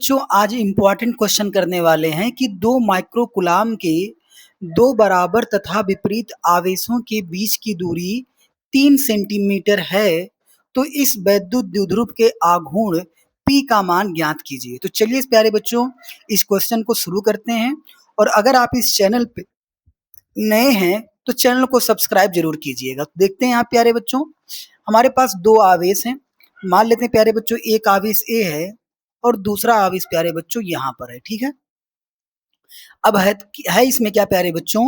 बच्चों आज important question करने वाले हैं कि 2 माइक्रो कूलाम के 2 बराबर तथा विपरीत आवेशों के बीच की दूरी 3 सेंटीमीटर है, तो इस वैद्युत द्विध्रुव के आघूर्ण P का मान ज्ञात कीजिए। तो चलिए प्यारे बच्चों इस क्वेश्चन को शुरू करते हैं और अगर आप इस चैनल पे नए हैं तो चैनल को सब्सक्राइब जरूर कीजिएगा। तो देखते हैं आप प्यारे बच्चों, हमारे पास 2 आवेश हैं। मान लेते हैं प्यारे बच्चों एक आवेश A है और दूसरा आवेश प्यारे बच्चों यहाँ पर है, ठीक है। अब है इसमें क्या प्यारे बच्चों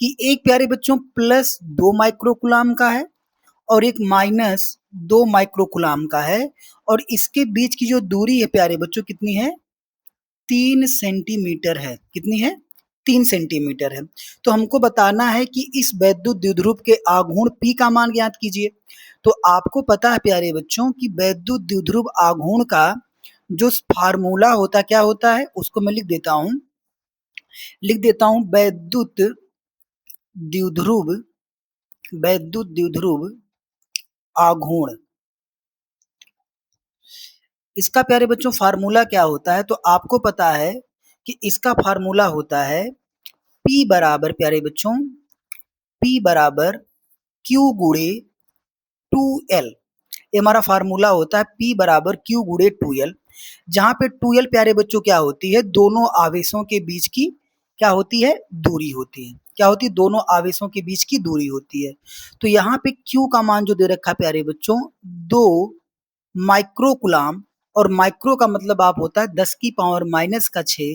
कि एक प्यारे बच्चों प्लस 2 माइक्रो कूलाम का है और एक माइनस 2 माइक्रो कूलाम का है और इसके बीच की जो दूरी है प्यारे बच्चों कितनी है, 3 सेंटीमीटर है। कितनी है? 3 सेंटीमीटर है। तो हमको बताना है कि इस वैद्युत द्विध्रुव के आघूर्ण P का मान ज्ञात कीजिए। तो आपको पता है प्यारे बच्चों कि वैद्युत द्विध्रुव आघूर्ण का जो फार्मूला होता क्या होता है, उसको मैं लिख देता हूं वैद्युत द्विध्रुव आघूर्ण। इसका प्यारे बच्चों फार्मूला क्या होता है, तो आपको पता है कि इसका फार्मूला होता है P बराबर प्यारे बच्चों P बराबर Q गुणे 2L। ये हमारा फार्मूला होता है P बराबर Q गुणे 2L, जहां पे 2L प्यारे बच्चों क्या होती है, दोनों आवेशों के बीच की क्या होती है, दूरी होती है। क्या होती है? दोनों आवेशों के बीच की दूरी होती है। तो यहाँ पे Q का मान जो दे रखा है प्यारे बच्चों 2 माइक्रो कूलाम, और माइक्रो का मतलब आप होता है 10 की पावर माइनस का 6,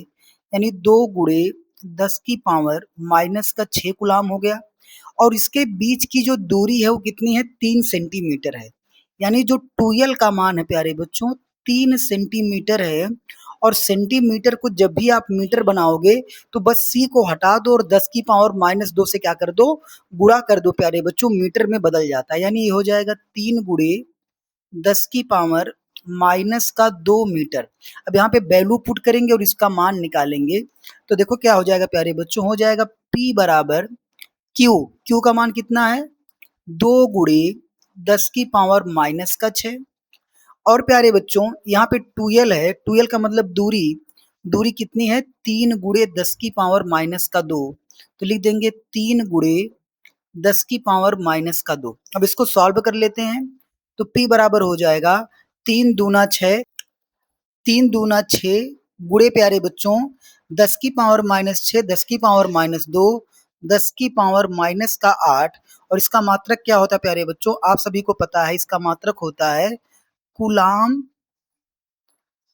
यानी 2 गुणे 10 की पावर माइनस का 6 कूलाम हो गया। और इसके बीच की जो दूरी है वो कितनी है, 3 सेंटीमीटर है। यानी जो 2L का मान है प्यारे बच्चों 3 सेंटीमीटर है। और सेंटीमीटर को जब भी आप मीटर बनाओगे तो बस C को हटा दो और 10 की पावर माइनस 2 से क्या कर दो, गुणा कर दो प्यारे बच्चों, मीटर में बदल जाता है। यानी ये हो जाएगा 3 गुणे 10 की पावर माइनस का 2 मीटर। अब यहाँ पे वैल्यू पुट करेंगे और इसका मान निकालेंगे तो देखो क्या हो जाएगा प्यारे बच्चों, हो जाएगा P बराबर Q का मान कितना है, 2 गुणे 10 की पावर माइनस का 6। और प्यारे बच्चों यहाँ पे 2L है, 2L का मतलब दूरी कितनी है, 3 गुणे 10 की पावर माइनस का 2। तो लिख देंगे 3 गुणे 10 की पावर माइनस का 2। अब इसको सॉल्व कर लेते हैं तो P बराबर हो जाएगा 3 दूना 6, 3 दूना 6 गुणे प्यारे बच्चों 10 की पावर माइनस 6, 10 की पावर माइनस 2, 10 की पावर माइनस का 8। और इसका मात्रक क्या होता है प्यारे बच्चों, आप सभी को पता है इसका मात्रक होता है कूलाम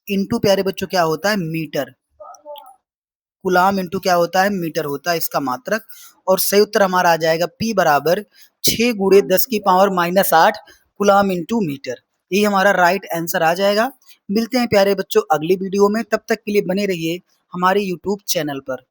इंटू प्यारे बच्चों क्या होता है, मीटर। कूलाम इंटू क्या होता है, मीटर होता है इसका मात्रक। और सही उत्तर हमारा आ जाएगा P बराबर 6 गुणे 10 की power minus 8 coulomb into meter. यही हमारा राइट आंसर आ जाएगा। मिलते हैं प्यारे बच्चों अगली वीडियो में, तब तक के लिए बने रहिए हमारे YouTube चैनल पर।